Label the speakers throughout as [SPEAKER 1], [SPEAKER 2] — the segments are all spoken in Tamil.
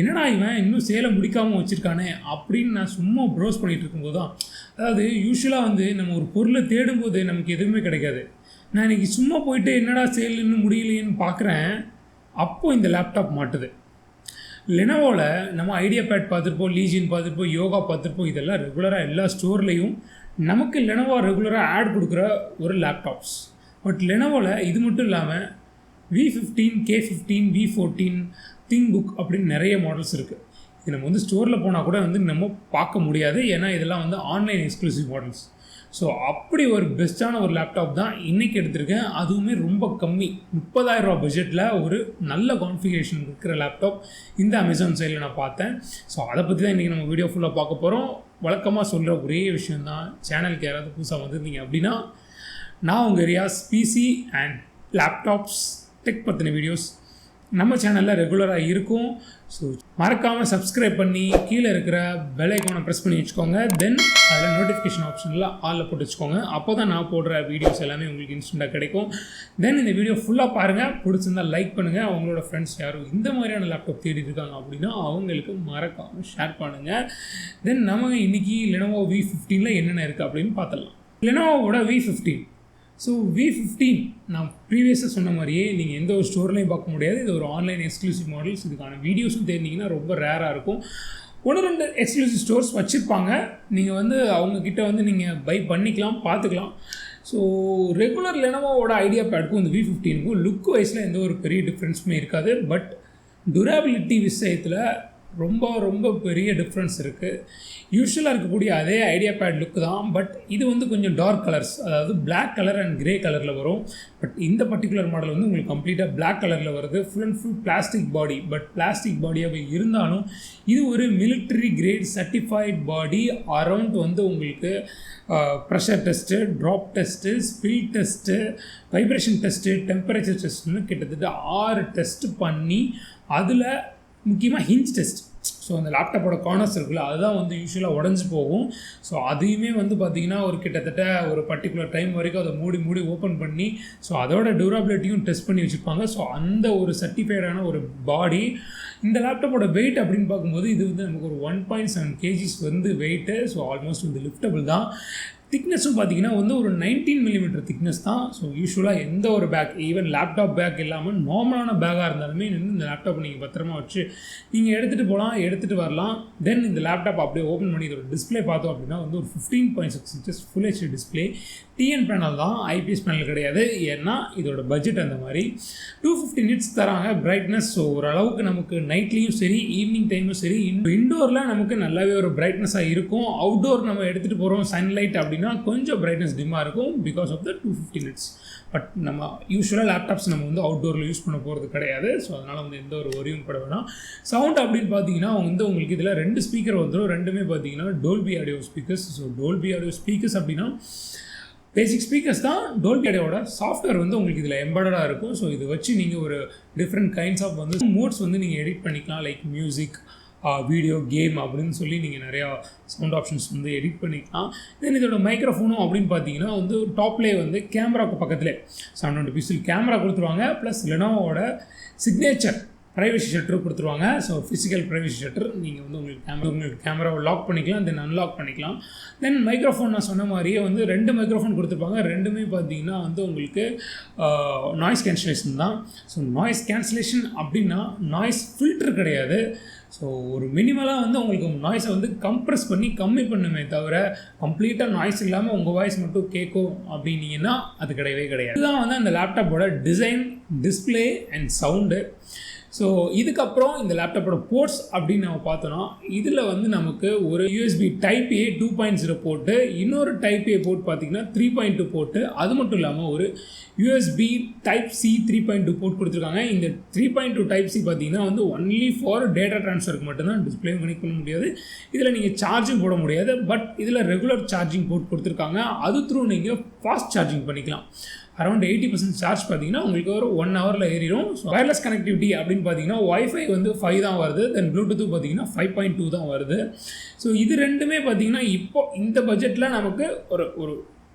[SPEAKER 1] என்னடா இவன் இன்னும் சேலை முடிக்காமல் வச்சுருக்கானே அப்படின்னு நான் சும்மா ப்ரௌஸ் பண்ணிகிட்டு இருக்கும்போது தான், அதாவது யூஸ்வலாக வந்து நம்ம ஒரு பொருளை தேடும்போது நமக்கு எதுவுமே கிடைக்காது. நான் இன்றைக்கி சும்மா போயிட்டு என்னடா சேல் இன்னும் முடியலையேன்னு பார்க்குறேன், அப்போது இந்த லேப்டாப் மாட்டுது. லெனோவோவில் நம்ம ஐடியா பேட் பார்த்துருப்போம், லீஜின் பார்த்துருப்போம், யோகா பார்த்துருப்போம். இதெல்லாம் ரெகுலராக எல்லா ஸ்டோர்லேயும் நமக்கு லெனோவோ ரெகுலராக ஆட் கொடுக்குற ஒரு லேப்டாப்ஸ். பட் லெனோவோவில் இது மட்டும் இல்லாமல் V15, K15, V14, திங்க் அப்படின்னு நிறைய மாடல்ஸ் இருக்குது. இது நம்ம வந்து ஸ்டோரில் போனால் கூட வந்து நம்ம பார்க்க முடியாது, ஏன்னா இதெல்லாம் வந்து ஆன்லைன் எக்ஸ்க்ளூசிவ் மாடல்ஸ். ஸோ அப்படி ஒரு பெஸ்ட்டான ஒரு லேப்டாப் தான் இன்றைக்கி எடுத்திருக்கேன். அதுவுமே ரொம்ப கம்மி, 30,000 ரூபா பட்ஜெட்டில் ஒரு நல்ல கான்ஃபிகரேஷன் இருக்கிற லேப்டாப் இந்த அமேசான் சைடில் நான் பார்த்தேன். ஸோ அதை பற்றி தான் இன்றைக்கி நம்ம வீடியோ ஃபுல்லாக பார்க்க போகிறோம். வழக்கமாக சொல்கிற ஒரே விஷயந்தான், சேனலுக்கு யாராவது புதுசாக வந்திருந்தீங்க அப்படின்னா, நான் உங்கள் Riyaz PC and laptops tech பற்றின வீடியோஸ் நம்ம சேனலில் ரெகுலராக இருக்கும். ஸோ மறக்காமல் சப்ஸ்கிரைப் பண்ணி கீழே இருக்கிற பெல் ஐக்கானை ப்ரெஸ் பண்ணி வச்சுக்கோங்க. தென் அதில் நோட்டிஃபிகேஷன் ஆப்ஷனில் ஆலில் போட்டு வச்சுக்கோங்க. அப்போ தான் நான் போடுற வீடியோஸ் எல்லாமே உங்களுக்கு இன்ஸ்டண்ட்டாக கிடைக்கும். தென் இந்த வீடியோ ஃபுல்லாக பாருங்கள், பிடிச்சிருந்தால் லைக் பண்ணுங்கள். அவங்களோட ஃப்ரெண்ட்ஸ் யாரும் இந்த மாதிரியான லேப்டாப் தேடி இருக்காங்க அப்படின்னா அவங்களுக்கு மறக்காமல் ஷேர் பண்ணுங்கள். தென் நம்ம இன்றைக்கி லெனோவோ V15 என்னென்ன இருக்குது அப்படின்னு பார்த்துடலாம். லெனோவோட V15. ஸோ V15 நான் ப்ரீவியஸாக சொன்ன மாதிரியே நீங்கள் எந்த ஒரு ஸ்டோர்லையும் பார்க்க முடியாது. இது ஒரு ஆன்லைன் எக்ஸ்க்ளூசிவ் மாடல்ஸ். இதுக்கான வீடியோஸும் தேடினீங்கன்னா ரொம்ப ரேராக இருக்கும். 1-2 எக்ஸ்க்ளூசிவ் ஸ்டோர்ஸ் வச்சுருப்பாங்க. நீங்கள் வந்து அவங்கக்கிட்ட வந்து நீங்கள் பை பண்ணிக்கலாம், பார்த்துக்கலாம். ஸோ ரெகுலர் லெனோவோட ஐடியா பேடுக்கும் இந்த V15க்கும் லுக் வைஸில் எந்த ஒரு பெரிய டிஃப்ரென்ஸுமே இருக்காது. பட் டூரபிலிட்டி விஷயத்தில் ரொம்ப பெரிய டிஃப்ரென்ஸ் இருக்குது. யூஸ்வலாக இருக்கக்கூடிய அதே ஐடியா பேட் லுக் தான், பட் இது வந்து கொஞ்சம் டார்க் கலர்ஸ், அதாவது பிளாக் கலர் அண்ட் கிரே கலரில் வரும். பட் இந்த பர்டிகுலர் மாடல் வந்து உங்களுக்கு கம்ப்ளீட்டாக பிளாக் கலரில் வருது. Full and full plastic body. But plastic பாடியாக இருந்தாலும் இது ஒரு military grade certified body. Around வந்து உங்களுக்கு pressure test, drop test, spill test, vibration test, temperature டெஸ்ட்டுன்னு கிட்டத்தட்ட 6 டெஸ்ட்டு பண்ணி, அதில் முக்கியமாக ஹிஞ்ச் டெஸ்ட். ஸோ அந்த லேப்டாப்போட கார்னர்ஸ் இருக்குல்ல, அதுதான் வந்து யூஸ்வலாக உடஞ்சி போகும். ஸோ அதையுமே வந்து பார்த்திங்கன்னா ஒரு கிட்டத்தட்ட ஒரு பர்டிகுலர் டைம் வரைக்கும் அதை மூடி ஓப்பன் பண்ணி, ஸோ அதோட டியூரபிலிட்டியும் டெஸ்ட் பண்ணி வச்சுருப்பாங்க. ஸோ அந்த ஒரு சர்டிஃபைடான ஒரு பாடி. இந்த லேப்டாப்போட வெயிட் அப்படின்னு பார்க்கும்போது இது வந்து நமக்கு ஒரு 1.7 kgs வந்து வெயிட்டு. ஸோ ஆல்மோஸ்ட் வந்து லிஃப்டபிள் தான். திக்னஸும் பார்த்தீங்கன்னா வந்து ஒரு 19 mm திக்னஸ் தான். ஸோ யூஸ்வலாக எந்த ஒரு பேக், ஈவன் லேப்டாப் பேக் இல்லாமல் நார்மலான பேக்காக இருந்தாலுமே இந்த லேப்டாப்பை நீங்கள் பத்திரமா வச்சு நீங்கள் எடுத்துகிட்டு போகலாம், எடுத்துகிட்டு வரலாம். தென் இந்த லேப்டாப் அப்படியே ஓப்பன் பண்ணி இதோட டிஸ்பிளே பார்த்தோம் அப்படின்னா வந்து ஒரு 15.6 inches full HD display. TN panel தான், ஐபிஎஸ் பேனல் கிடையாது. ஏன்னா இதோட பட்ஜெட் அந்த மாதிரி. 250 nits தராங்க பிரைட்னஸ். ஸோ ஓரளவுக்கு நமக்கு நைட்லேயும் சரி, ஈவினிங் டைமும் சரி, இன்டோரில் நமக்கு நல்லாவே ஒரு பிரைட்னஸாக இருக்கும். அவுட்டோர் நம்ம எடுத்துகிட்டு போகிறோம் சன்லைட் அப்படின்னா கொஞ்சம் பிரைட்னஸ் டிம்மாக இருக்கும் because of the 250 nits. But நம்ம யூஸ்வலாக லேப்டாப்ஸ் நம்ம வந்து அவுட்டோரில் யூஸ் பண்ண போகிறது கிடையாது. ஸோ அதனால் வந்து எந்த ஒரு ஒரியும் பட வேணாம். சவுண்ட் அப்படின்னு பார்த்தீங்கன்னா வந்து உங்களுக்கு இதில் 2 ஸ்பீக்கர் வந்துடும். ரெண்டுமே பார்த்தீங்கன்னா டோல்பி audio speakers. So டோல்பி audio speakers அப்படின்னா பேசிக் ஸ்பீக்கர்ஸ் தான். டோல்பி ஆடியோட சாஃப்ட்வேர் வந்து உங்களுக்கு இதில் எம்படடாக இருக்கும். ஸோ இது வச்சு நீங்கள் ஒரு டிஃப்ரெண்ட் கைண்ட்ஸ் ஆஃப் வந்து மோட்ஸ் வந்து நீங்கள் எடிட் பண்ணிக்கலாம். லைக் மியூசிக், வீடியோ, கேம் அப்படின்னு சொல்லி நீங்கள் நிறையா சவுண்ட் ஆப்ஷன்ஸ் வந்து எடிட் பண்ணிக்கலாம். தென் இதோட மைக்ரோஃபோனும் அப்படின்னு பார்த்தீங்கன்னா வந்து டாப்லேயே வந்து கேமராவுக்கு பக்கத்தில் 720 pixel கேமரா கொடுத்துருவாங்க. ப்ளஸ் லெனோவோட சிக்னேச்சர் ப்ரைவசி ஷட்டரும் கொடுத்துருவாங்க. So physical privacy shutter. நீங்கள் வந்து உங்களுக்கு கேமராவை லாக் பண்ணிக்கலாம், தென் அன்லாக் பண்ணிக்கலாம். தென் மைக்ரோஃபோன் நான் சொன்ன மாதிரியே வந்து 2 மைக்ரோஃபோன் கொடுத்துருப்பாங்க. ரெண்டுமே பார்த்தீங்கன்னா வந்து உங்களுக்கு நாய்ஸ் கேன்சலேஷன் தான். ஸோ நாய்ஸ் கேன்சலேஷன் அப்படின்னா நாய்ஸ் ஃபில்டர் கிடையாது. ஸோ ஒரு மினிமலாக வந்து உங்களுக்கு நாய்ஸை வந்து கம்ப்ரெஸ் பண்ணி கம்மி பண்ணுமே தவிர கம்ப்ளீட்டாக நாய்ஸ் இல்லாமல் உங்கள் வாய்ஸ் மட்டும் கேட்கும் அப்படின்னீங்கன்னா அது கிடையவே கிடையாது. இதுதான் வந்து அந்த லேப்டாப்போட design, display and sound. So இதுக்கப்புறம் இந்த லேப்டாப்போட போர்ட்ஸ் அப்படின்னு நம்ம பார்த்தோன்னா இதில் வந்து நமக்கு ஒரு யூஎஸ்பி டைப் ஏ 2.0 போட்டு, இன்னொரு டைப் ஏ போர்ட் பார்த்திங்கன்னா 3.2 போட்டு, அது மட்டும் இல்லாமல் ஒரு யூஎஸ்பி டைப் சி 3.2 போர்ட் கொடுத்துருக்காங்க. இந்த 3.2 டைப் சி பார்த்திங்கன்னா வந்து ஒன்லி ஃபார் டேட்டா ட்ரான்ஸ்ஃபருக்கு மட்டும்தான். டிஸ்பிளேயும் கனெக்ட் பண்ண முடியாது, இதில் நீங்கள் சார்ஜிங் போட முடியாது. பட் இதில் ரெகுலர் சார்ஜிங் போர்ட் கொடுத்துருக்காங்க. அது த்ரூ நீங்கள் ஃபாஸ்ட் சார்ஜிங் பண்ணிக்கலாம். அரௌண்ட் 80% சார்ஜ் பார்த்தீங்கன்னா உங்களுக்கு ஒரு 1 hourல ஏறிடும். ஸோ வயர்லெஸ் கனெக்டிவிட்டி அப்படின்னு பார்த்தீங்கன்னா வைஃபை வந்து 5 தான் வருது. தென் ப்ளூடூத் பார்த்தீங்கன்னா 5.2 தான் வருது. ஸோ இது ரெண்டுமே பார்த்தீங்கன்னா இப்போ இந்த பட்ஜெட்டில் நமக்கு ஒரு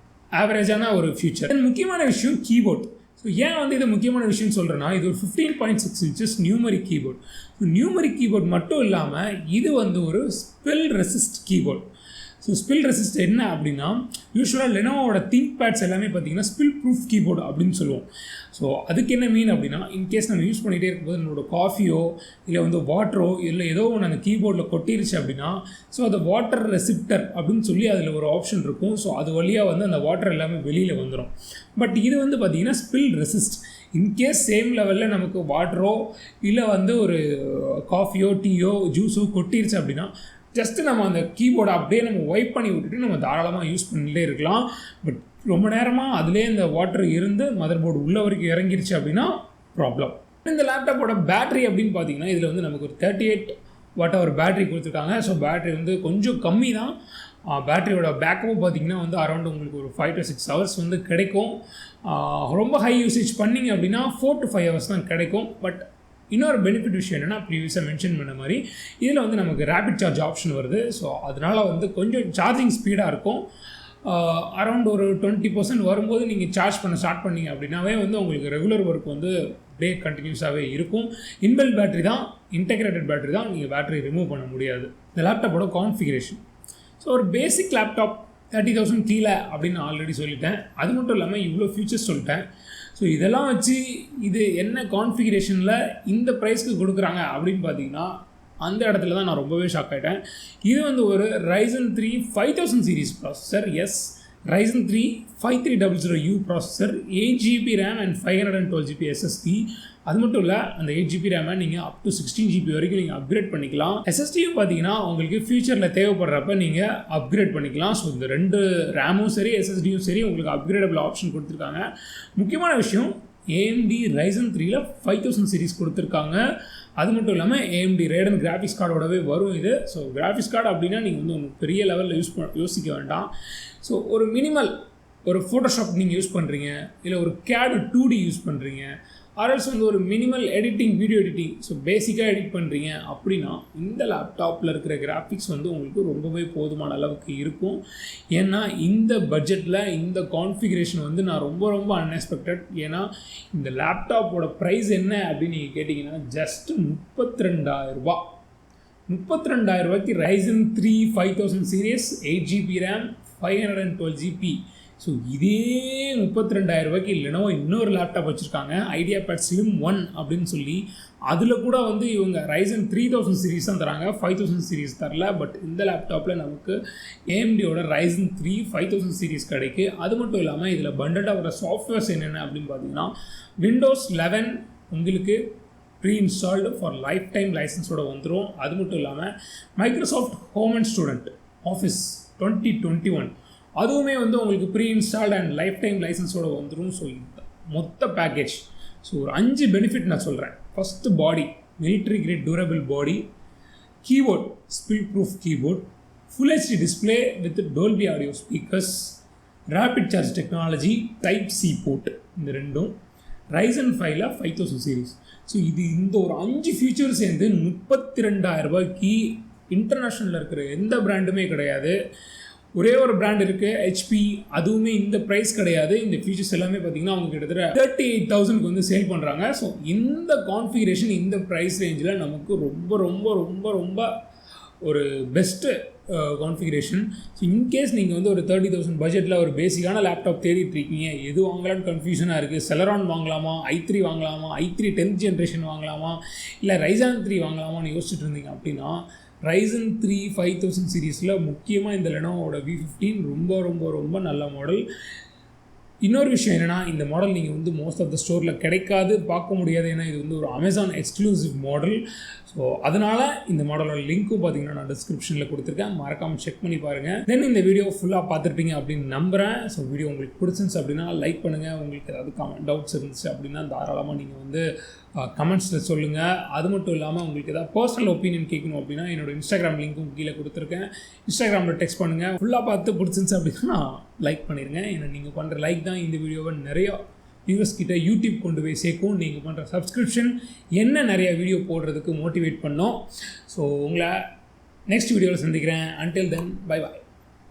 [SPEAKER 1] ஆவரேஜான ஒரு ஃபியூச்சர். தென் முக்கியமான விஷயம் கீபோர்ட். ஸோ ஏன் வந்து இது முக்கியமான விஷயம் சொல்கிறேன்னா, இது ஒரு 15.6 inches numeric keyboard. Numeric keyboard மட்டும் இல்லாமல் இது வந்து ஒரு spill resist keyboard. So spill resist என்ன அப்படின்னா, யூஸ்வலாக லெனோவோட திங்க் பேட்ஸ் எல்லாமே பார்த்தீங்கன்னா ஸ்பில் ப்ரூஃப் கீபோர்டு அப்படின்னு சொல்லுவோம். ஸோ அதுக்கு என்ன மீன் அப்படின்னா, இன்கேஸ் நம்ம யூஸ் பண்ணிகிட்டே இருக்கும்போது நம்மளோட காஃபியோ இல்லை வந்து வாட்டரோ இல்லை ஏதோ ஒன்று அந்த கீபோர்டில் கொட்டிருச்சு அப்படின்னா, ஸோ அந்த வாட்டர் ரெசிப்டர் அப்படின்னு சொல்லி அதில் ஒரு ஆப்ஷன் இருக்கும். ஸோ அது வழியாக வந்து அந்த வாட்டர் எல்லாமே வெளியில் வந்துடும். பட் இது வந்து பார்த்திங்கன்னா ஸ்பில் ரெசிஸ்ட். இன்கேஸ் சேம் லெவலில் நமக்கு வாட்டரோ இல்லை வந்து ஒரு காஃபியோ டீயோ ஜூஸோ கொட்டிருச்சு அப்படின்னா, ஜஸ்ட்டு நம்ம அந்த கீபோர்டை அப்படியே நம்ம வைப் பண்ணி விட்டுட்டு நம்ம தாராளமாக யூஸ் பண்ணிகிட்டே இருக்கலாம். பட் ரொம்ப நேரமாக அதிலே இந்த வாட்டர் இருந்து மதர் போர்டு உள்ள வரைக்கும் இறங்கிருச்சு அப்படின்னா ப்ராப்ளம். இந்த லேப்டாப்போட பேட்டரி அப்படின்னு பார்த்தீங்கன்னா, இதில் வந்து நமக்கு ஒரு 38 Wh பேட்டரி கொடுத்துருக்காங்க. ஸோ பேட்டரி வந்து கொஞ்சம் கம்மி தான். பேட்டரியோட பேக்கப்பும் பார்த்திங்கன்னா வந்து அரௌண்ட் உங்களுக்கு ஒரு 5 to 6 hours வந்து கிடைக்கும். ரொம்ப ஹை யூசேஜ் பண்ணிங்க அப்படின்னா 4 to 5 hours தான் கிடைக்கும். பட் இன்னொரு பெனிஃபிட் விஷயம் என்னென்னா, ப்ரீவியஸாக மென்ஷன் பண்ண மாதிரி இதில் வந்து நமக்கு ரேபிட் சார்ஜ் ஆப்ஷன் வருது. ஸோ அதனால் வந்து கொஞ்சம் சார்ஜிங் ஸ்பீடாக இருக்கும். அரௌண்ட் ஒரு 20% வரும்போது நீங்கள் சார்ஜ் பண்ண ஸ்டார்ட் பண்ணிங்க அப்படின்னாவே வந்து உங்களுக்கு ரெகுலர் ஒர்க் வந்து டே கண்டினியூஸாகவே இருக்கும். இன்பில்ட் பேட்டரி தான், இன்டெகிரேட்டட் பேட்டரி தான், நீங்கள் பேட்டரி ரிமூவ் பண்ண முடியாது. இந்த லேப்டாப்போட கான்ஃபிகரேஷன், ஸோ ஒரு பேசிக் லேப்டாப் 30,000 கீழே அப்படின்னு ஆல்ரெடி சொல்லிட்டேன். அது மட்டும் இல்லாமல் இவ்வளோ ஃபியூச்சர்ஸ் சொல்லிட்டேன். ஸோ இதெல்லாம் வச்சு இது என்ன கான்ஃபிகரேஷனில் இந்த ப்ரைஸ்க்கு கொடுக்குறாங்க அப்படின்னு பார்த்தீங்கன்னா, அந்த இடத்துல தான் நான் ரொம்பவே ஷாக் ஆகிட்டேன். இது வந்து ஒரு Ryzen 3 5000 series processor. Yes, Ryzen 3 5300U processor, 8GB RAM and 512GB SSD. அது மட்டும் இல்லை, அந்த 8GB ரேமை நீங்கள் அப் டு 16GB வரைக்கும் நீங்கள் அப்கிரேட் பண்ணிக்கலாம். SSDயும் பார்த்தீங்கன்னா உங்களுக்கு ஃபியூச்சரில் தேவைப்படுறப்ப நீங்கள் அப்கிரேட் பண்ணிக்கலாம். ஸோ இந்த 2 ரேமும் சரி SSDயும் சரி உங்களுக்கு அப்கிரேடபிள் ஆப்ஷன் கொடுத்துருக்காங்க. முக்கியமான விஷயம், AMD Ryzen 3ல 5000 சீரிஸ் கொடுத்துருக்காங்க. அது மட்டும் இல்லாமல் AMD Radeon கிராஃபிக்ஸ் கார்டோடவே வரும் இது. ஸோ கிராஃபிக்ஸ் கார்டு அப்படின்னா நீங்கள் வந்து ஒன்று பெரிய லெவலில் யோசிக்க வேண்டாம். ஸோ ஒரு மினிமல் ஒரு ஃபோட்டோஷாப் நீங்கள் யூஸ் பண்ணுறீங்க, இல்லை ஒரு CAD 2D யூஸ் பண்ணுறீங்க, ஆர்எல்ஸ் வந்து ஒரு minimal editing, video editing, so பேசிக்காக எடிட் பண்ணுறீங்க அப்படின்னா இந்த லேப்டாப்பில் இருக்கிற கிராஃபிக்ஸ் வந்து உங்களுக்கு ரொம்பவே போதுமான அளவுக்கு இருக்கும். ஏன்னா இந்த பட்ஜெட்டில் இந்த கான்ஃபிகரேஷன் வந்து நான் ரொம்ப அன்எக்ஸ்பெக்டட். ஏன்னா இந்த லேப்டாப்போட ப்ரைஸ் என்ன அப்படின்னு நீங்கள் கேட்டிங்கன்னா, ஜஸ்ட்டு 32,000 ரூபா. 32,000 ரூபாய்க்கு Ryzen 3 5000 serious, 8GB RAM, 512GB. So இதே 32,000 ரூபாய்க்கு Lenovo இன்னொரு லேப்டாப் வச்சுருக்காங்க, IdeaPad Slim 1 அப்படின்னு சொல்லி. அதில் கூட வந்து இவங்க Ryzen 3000 சீரிஸ் தான் தராங்க, 5000 சீரிஸ் தரல. பட் இந்த லேப்டாப்பில் நமக்கு AMDயோட Ryzen 3 5000 சீரிஸ் கிடைக்கு. அது மட்டும் இல்லாமல் இதில் பண்டலாக வர சாஃப்ட்வேர்ஸ் என்னென்ன அப்படின்னு பார்த்தீங்கன்னா, Windows 11 உங்களுக்கு pre installed for lifetime லைசன்ஸோடு வந்துடும். அது மட்டும் இல்லாமல் Microsoft home and student office 2021 அதுவுமே வந்து உங்களுக்கு pre installed and lifetime லைசன்ஸோடு வந்துடும். ஸோ மொத்த பேக்கேஜ். ஸோ ஒரு 5 பெனிஃபிட் நான் சொல்கிறேன். First, body military grade durable body, keyboard spill proof keyboard, full HD display with Dolby audio speakers, rapid charge technology, type C port, இந்த ரெண்டும் Ryzen 5ல 5000 சீரிஸ். ஸோ இந்த ஒரு 5 ஃபீச்சர்ஸ் சேர்ந்து 32,000 ரூபாய்க்கு இன்டர்நேஷ்னலில் இருக்கிற எந்த பிராண்டுமே கிடையாது. ஒரே ஒரு பிராண்ட் இருக்குது, HP, அதுவுமே இந்த ப்ரைஸ் கிடையாது. இந்த ஃபீச்சர்ஸ் எல்லாமே பார்த்தீங்கன்னா அவங்க கிட்டத்தட்ட 38,000க்கு வந்து சேல் பண்ணுறாங்க. ஸோ இந்த கான்ஃபிகரேஷன் இந்த ப்ரைஸ் ரேஞ்சில் நமக்கு ரொம்ப ஒரு பெஸ்ட்டு கான்ஃபிகரேஷன். ஸோ இன்கேஸ் நீங்கள் வந்து ஒரு 30,000 பட்ஜெட்டில் ஒரு பேசிக்கான லேப்டாப் தேடிட்டு இருக்கீங்க, எது வாங்கலான்னு கன்ஃபியூஷனாக இருக்குது, Celeron வாங்கலாமா, i3 வாங்கலாமா, i3 10th ஜென்ரேஷன் வாங்கலாமா, இல்லை Ryzen 3 வாங்கலாமான்னு யோசிச்சுட்டு இருந்தீங்க அப்படின்னா, Ryzen 3 5000 சீரீஸில் முக்கியமாக இந்த Lenovoவோட V15 ரொம்ப நல்ல மாடல். இன்னொரு விஷயம் என்னென்னா, இந்த மாடல் நீங்கள் வந்து மோஸ்ட் ஆஃப் த ஸ்டோரில் கிடைக்காது, பார்க்க முடியாது. ஏன்னா இது வந்து ஒரு அமேசான் எக்ஸ்க்ளூசிவ் மாடல். ஸோ அதனால் இந்த மாடலோட லிங்க்கும் பார்த்தீங்கன்னா நான் டிஸ்கிரிப்ஷனில் கொடுத்துருக்கேன், மறக்காமல் செக் பண்ணி பாருங்கள். தென் இந்த வீடியோ ஃபுல்லாக பார்த்துருப்பீங்க அப்படின்னு நம்புகிறேன். ஸோ வீடியோ உங்களுக்கு பிடிச்சிருந்துச்சு அப்படின்னா லைக் பண்ணுங்கள். உங்களுக்கு ஏதாவது டவுட்ஸ் இருந்துச்சு அப்படின்னா தாராளமாக நீங்கள் வந்து கமெண்ட்ஸில் சொல்லுங்கள். அது மட்டும் இல்லாமல் உங்களுக்கு ஏதாவது பர்சனல் ஒப்பீனியன் கேட்கணும் அப்படின்னா என்னோடய இன்ஸ்டாகிராம் லிங்க்கும் கீழே கொடுத்துருக்கேன், இன்ஸ்டாகிராமில் டெக்ஸ்ட் பண்ணுங்கள். ஃபுல்லாக பார்த்து பிடிச்சிருந்துச்சு அப்படின்னா லைக் பண்ணிடுங்க. ஏன்னா நீங்கள் பண்ணுற லைக் தான் இந்த வீடியோவை நிறையா வியூவர்ஸ் கிட்ட யூடியூப் கொண்டு போய் சேர்க்கும். நீங்கள் பண்ணுற சப்ஸ்கிரிப்ஷன் என்ன நிறைய வீடியோ போடுறதுக்கு மோட்டிவேட் பண்ணோம். ஸோ உங்களை நெக்ஸ்ட் வீடியோவில் சந்திக்கிறேன். Until then, bye bye.